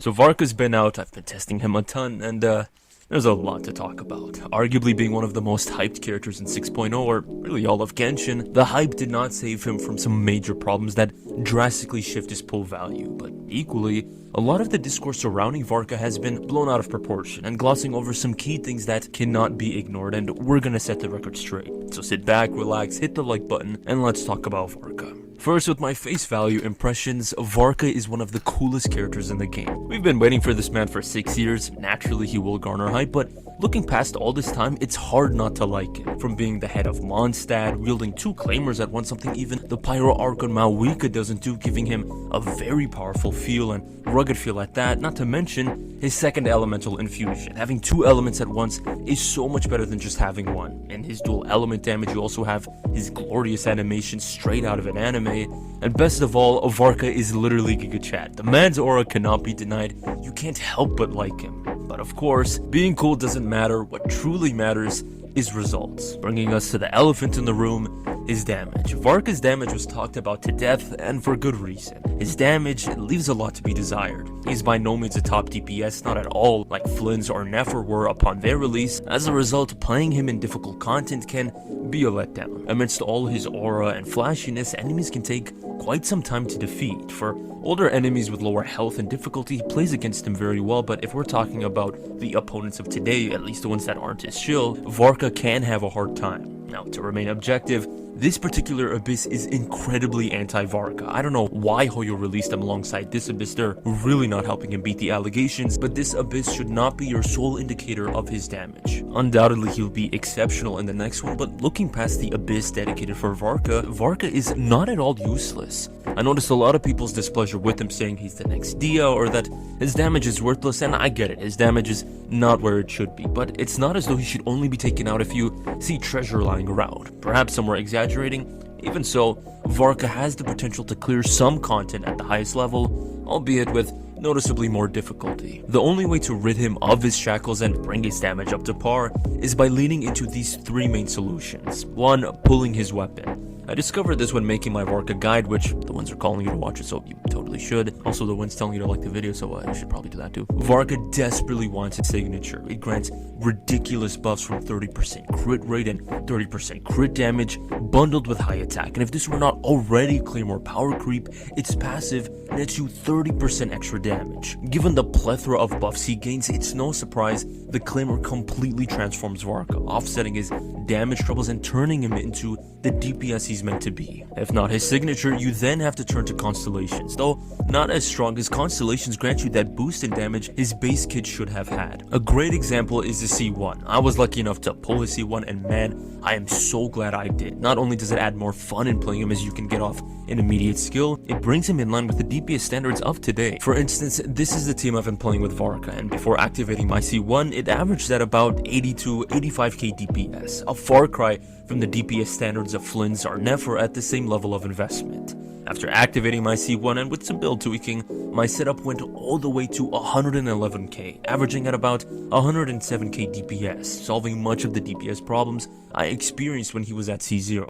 So Varka's been out, I've been testing him a ton, and there's a lot to talk about. Arguably being one of the most hyped characters in 6.0, or really all of Genshin, the hype did not save him from some major problems that drastically shift his pull value, but equally, a lot of the discourse surrounding Varka has been blown out of proportion and glossing over some key things that cannot be ignored, and we're gonna set the record straight. So sit back, relax, hit the like button, and let's talk about Varka. First, with my face value impressions, Varka is one of the coolest characters in the game. We've been waiting for this man for 6 years, naturally he will garner hype, but looking past all this time, it's hard not to like him. From being the head of Mondstadt, wielding 2 claimers at once, something even the Pyro arc on Mavuika doesn't do, giving him a very powerful feel and rugged feel at that, not to mention his second elemental infusion. Having 2 elements at once is so much better than just having one. In his dual element damage, you also have his glorious animation straight out of an anime, and best of all, Varka is literally Giga Chat. The man's aura cannot be denied, you can't help but like him. But of course, being cool doesn't matter, what truly matters is results. Bringing us to the elephant in the room, his damage. Varka's damage was talked about to death, and for good reason. His damage leaves a lot to be desired. He's by no means a top DPS, not at all like Flynn's or Nefer were upon their release. As a result, playing him in difficult content can be a letdown. Amidst all his aura and flashiness, enemies can take quite some time to defeat. For older enemies with lower health and difficulty, he plays against them very well, but if we're talking about the opponents of today, at least the ones that aren't as chill, Varka can have a hard time. Now, to remain objective, this particular Abyss is incredibly anti-Varka. I don't know why Hoyo released him alongside this Abyss, they're really not helping him beat the allegations, but this Abyss should not be your sole indicator of his damage. Undoubtedly he'll be exceptional in the next one, but looking past the Abyss dedicated for Varka, Varka is not at all useless. I noticed a lot of people's displeasure with him, saying he's the next Dia or that his damage is worthless, and I get it, his damage is not where it should be, but it's not as though he should only be taken out if you see treasure lying around. Perhaps some were exaggerating. Even so, Varka has the potential to clear some content at the highest level, albeit with noticeably more difficulty. The only way to rid him of his shackles and bring his damage up to par is by leaning into these 3 main solutions. 1. Pulling his weapon. I discovered this when making my Varka guide, which the ones are calling you to watch it, so you totally should. Also, the ones telling you to like the video, so you should probably do that too. Varka desperately wants his signature. It grants ridiculous buffs from 30% crit rate and 30% crit damage, bundled with high attack. And if this were not already Claymore power creep, its passive nets you 30% extra damage. Given the plethora of buffs he gains, it's no surprise the Claymore completely transforms Varka, offsetting his damage troubles and turning him into the DPS he's meant to be. If not his signature, you then have to turn to Constellations, though not as strong as Constellations grant you that boost in damage his base kit should have had. A great example is the C1. I was lucky enough to pull his C1, and man, I am so glad I did. Not only does it add more fun in playing him as you can get off an immediate skill, it brings him in line with the DPS standards of today. For instance, this is the team I've been playing with Varka, and before activating my C1, it averaged at about 80 to 85k DPS, a far cry from the DPS standards of Flynn's or Nefer at the same level of investment. After activating my C1 and with some build tweaking, my setup went all the way to 111k, averaging at about 107k DPS, solving much of the DPS problems I experienced when he was at C0.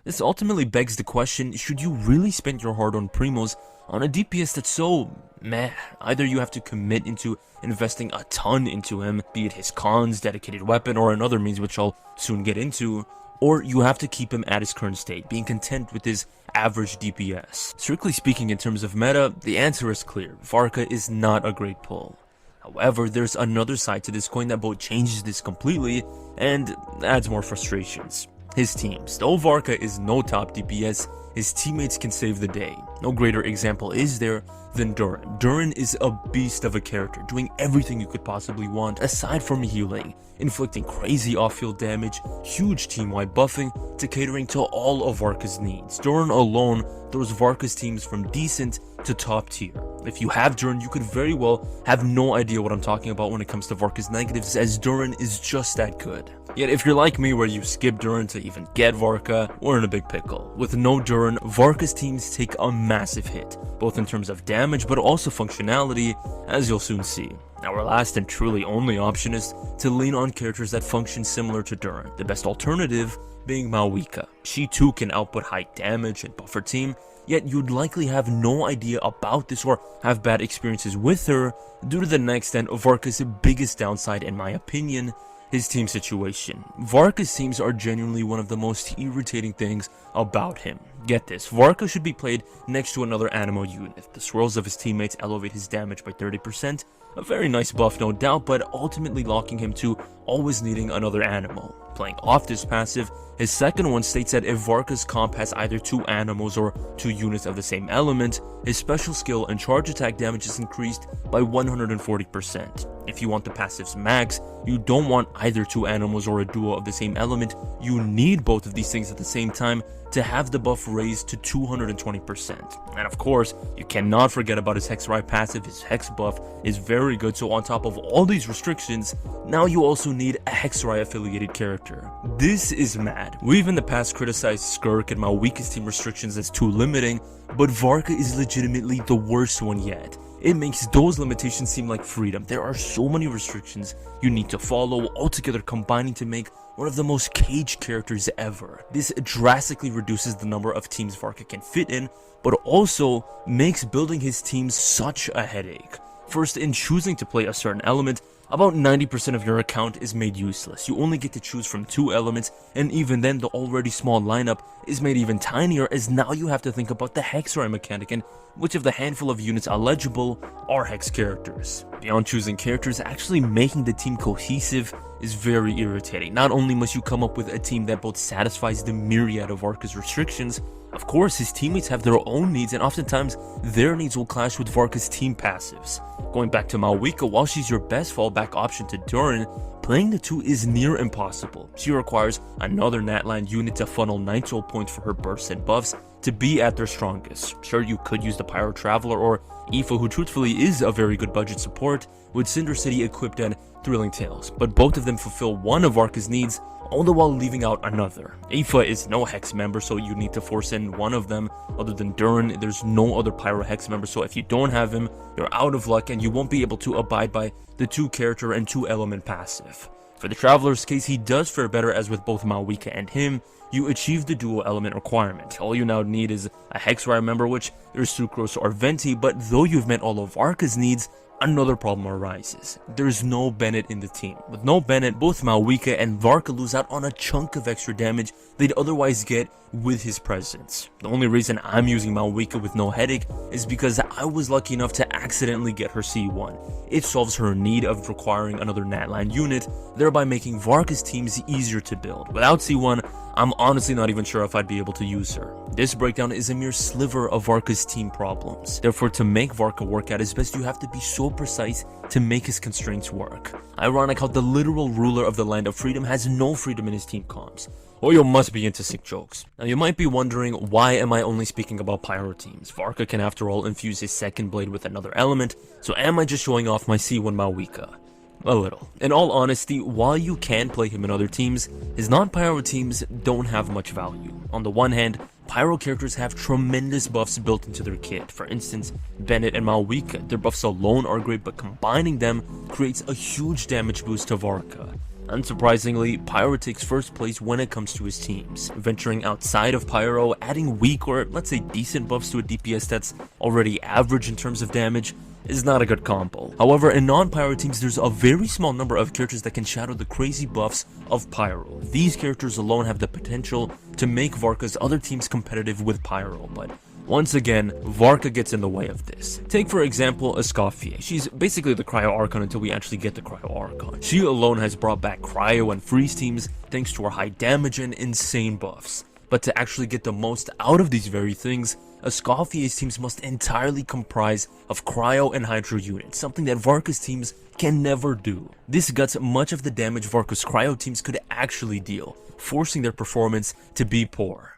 This ultimately begs the question, should you really spend your hard-earned primos on a DPS that's so meh? Either you have to commit into investing a ton into him, be it his cons, dedicated weapon, or another means which I'll soon get into, or you have to keep him at his current state, being content with his average DPS. Strictly speaking, in terms of meta, the answer is clear. Varka is not a great pull. However, there's another side to this coin that both changes this completely and adds more frustrations. His teams. Though Varka is no top DPS, his teammates can save the day. No greater example is there than Duran. Duran is a beast of a character, doing everything you could possibly want aside from healing, inflicting crazy off-field damage, huge team-wide buffing, to catering to all of Varka's needs. Duran alone throws Varka's teams from decent to top tier. If you have Duran, you could very well have no idea what I'm talking about when it comes to Varka's negatives, as Duran is just that good. Yet if you're like me where you skip Duran to even get Varka, we're in a big pickle. With no Duran, Varka's teams take a massive hit, both in terms of damage but also functionality, as you'll soon see. Our last and truly only option is to lean on characters that function similar to Duran, the best alternative being Mauvika. She too can output high damage and buff her team, yet you'd likely have no idea about this or have bad experiences with her due to the next and Varka's biggest downside in my opinion, his team situation. Varka's teams are genuinely one of the most irritating things about him. Get this, Varka should be played next to another Animo unit. The swirls of his teammates elevate his damage by 30%, a very nice buff no doubt, but ultimately locking him to always needing another Animo. Playing off this passive, his second one states that if Varka's comp has either 2 Animos or 2 units of the same element, his special skill and charge attack damage is increased by 140%. If you want the passive's max, you don't want either 2 Animals or a duo of the same element, you need both of these things at the same time to have the buff raised to 220%. And of course, you cannot forget about his Hexrai passive. His Hex buff is very good, so on top of all these restrictions, now you also need a Hexrai affiliated character. This is mad. We've in the past criticized Skirk and Mauvika's team restrictions as too limiting, but Varka is legitimately the worst one yet. It makes those limitations seem like freedom. There are so many restrictions you need to follow, altogether combining to make one of the most caged characters ever. This drastically reduces the number of teams Varka can fit in, but also makes building his team such a headache. First, in choosing to play a certain element, about 90% of your account is made useless. You only get to choose from 2 elements, and even then the already small lineup is made even tinier, as now you have to think about the Hexrai mechanic and which of the handful of units eligible are Hex characters. Beyond choosing characters, actually making the team cohesive is very irritating. Not only must you come up with a team that both satisfies the myriad of Varka's restrictions, of course his teammates have their own needs, and oftentimes their needs will clash with Varka's team passives. Going back to Mauvika, while she's your best fallback option to Durin, playing the two is near impossible. She requires another Natland unit to funnel Nitro points for her bursts and buffs to be at their strongest. Sure, you could use the Pyro Traveler or Aoife, who truthfully is a very good budget support, with Cinder City equipped and Thrilling Tales, but both of them fulfill one of Varka's needs, all the while leaving out another. Aoife is no Hex member, so you need to force in one of them. Other than Durin, there's no other Pyro Hex member, so if you don't have him, you're out of luck and you won't be able to abide by the 2 character and 2 element passive. For the Traveler's case, he does fare better, as with both Mauvika and him, you achieve the dual element requirement. All you now need is a Hexrai member, which there's Sucrose or Venti, but though you've met all of Varka's needs, another problem arises. There's no Bennett in the team. With no Bennett, both Mauvika and Varka lose out on a chunk of extra damage they'd otherwise get with his presence. The only reason I'm using Mauvika with no headache is because I was lucky enough to accidentally get her C1. It solves her need of requiring another Natland unit, thereby making Varka's teams easier to build. Without C1, I'm honestly not even sure if I'd be able to use her. This breakdown is a mere sliver of Varka's team problems. Therefore, to make Varka work at his best, you have to be so precise to make his constraints work. Ironic how the literal ruler of the Land of Freedom has no freedom in his team comps. Hoyo must be into sick jokes. Now you might be wondering, why am I only speaking about Pyro teams? Varka can after all infuse his second blade with another element, so am I just showing off my C1 Mauvika? A little. In all honesty, while you can play him in other teams, his non-Pyro teams don't have much value. On the one hand, Pyro characters have tremendous buffs built into their kit. For instance, Bennett and Mauvika, their buffs alone are great, but combining them creates a huge damage boost to Varka. Unsurprisingly, Pyro takes first place when it comes to his teams. Venturing outside of Pyro, adding weak or let's say decent buffs to a DPS that's already average in terms of damage is not a good combo. However, in non-Pyro teams, there's a very small number of characters that can shadow the crazy buffs of Pyro. These characters alone have the potential to make Varka's other teams competitive with Pyro, but once again, Varka gets in the way of this. Take for example Escoffier. She's basically the Cryo Archon until we actually get the Cryo Archon. She alone has brought back Cryo and Freeze teams thanks to her high damage and insane buffs. But to actually get the most out of these very things, Escoffier's teams must entirely comprise of Cryo and Hydro units, something that Varka's teams can never do. This guts much of the damage Varka's Cryo teams could actually deal, forcing their performance to be poor.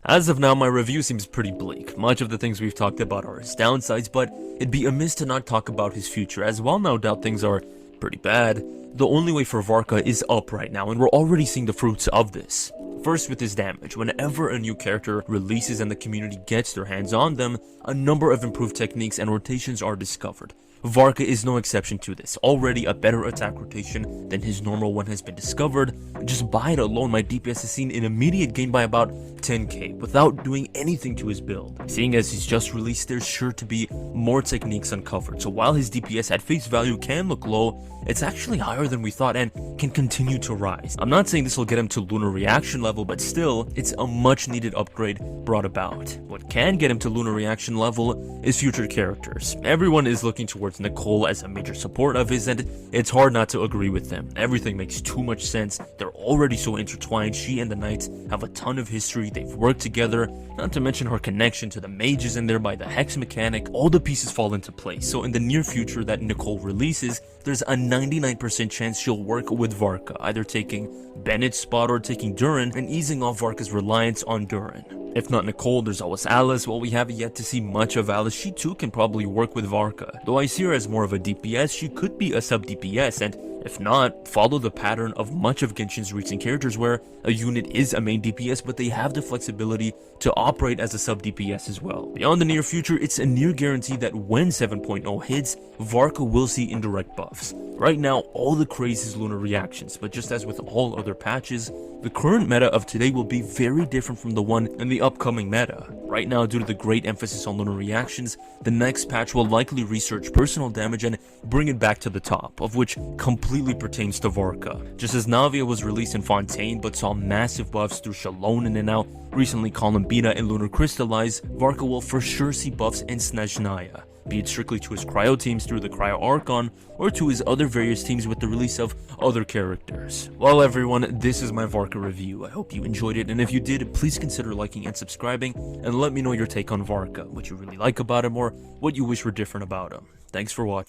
As of now, my review seems pretty bleak. Much of the things we've talked about are his downsides, but it'd be amiss to not talk about his future, as while no doubt things are pretty bad, the only way for Varka is up right now, and we're already seeing the fruits of this. First, with his damage. Whenever a new character releases and the community gets their hands on them, a number of improved techniques and rotations are discovered. Varka is no exception to this. Already a better attack rotation than his normal one has been discovered. Just by it alone, my DPS has seen an immediate gain by about 10k without doing anything to his build. Seeing as he's just released, there's sure to be more techniques uncovered, so while his DPS at face value can look low, it's actually higher than we thought and can continue to rise. I'm not saying this will get him to lunar reaction level, but still, it's a much needed upgrade brought about. What can get him to lunar reaction level is future characters. Everyone is looking towards Nicole as a major support of his, and it's hard not to agree with them. Everything makes too much sense. They're already so intertwined. She and the Knights have a ton of history. They've worked together, not to mention her connection to the mages and thereby the hex mechanic. All the pieces fall into place. So in the near future that Nicole releases, there's a 99% chance she'll work with Varka, either taking Bennett's spot or taking Duran and easing off Varka's reliance on Duran. If not Nicole, there's always Alice. While we have yet to see much of Alice, she too can probably work with Varka. Though I see her as more of a DPS, she could be a sub DPS, and if not, follow the pattern of much of Genshin's recent characters where a unit is a main DPS, but they have the flexibility to operate as a sub DPS as well. Beyond the near future, it's a near guarantee that when 7.0 hits, Varka will see indirect buffs. Right now, all the craze is lunar reactions, but just as with all other patches, the current meta of today will be very different from the one in the upcoming meta. Right now, due to the great emphasis on lunar reactions, the next patch will likely research personal damage and bring it back to the top, of which completely pertains to Varka. Just as Navia was released in Fontaine but saw massive buffs through Shallonen and now recently Columbina and Lunar Crystallize, Varka will for sure see buffs in Snezhnaya, be it strictly to his cryo teams through the Cryo Archon, or to his other various teams with the release of other characters. Well everyone, this is my Varka review. I hope you enjoyed it, and if you did, please consider liking and subscribing, and let me know your take on Varka, what you really like about him or what you wish were different about him. Thanks for watching.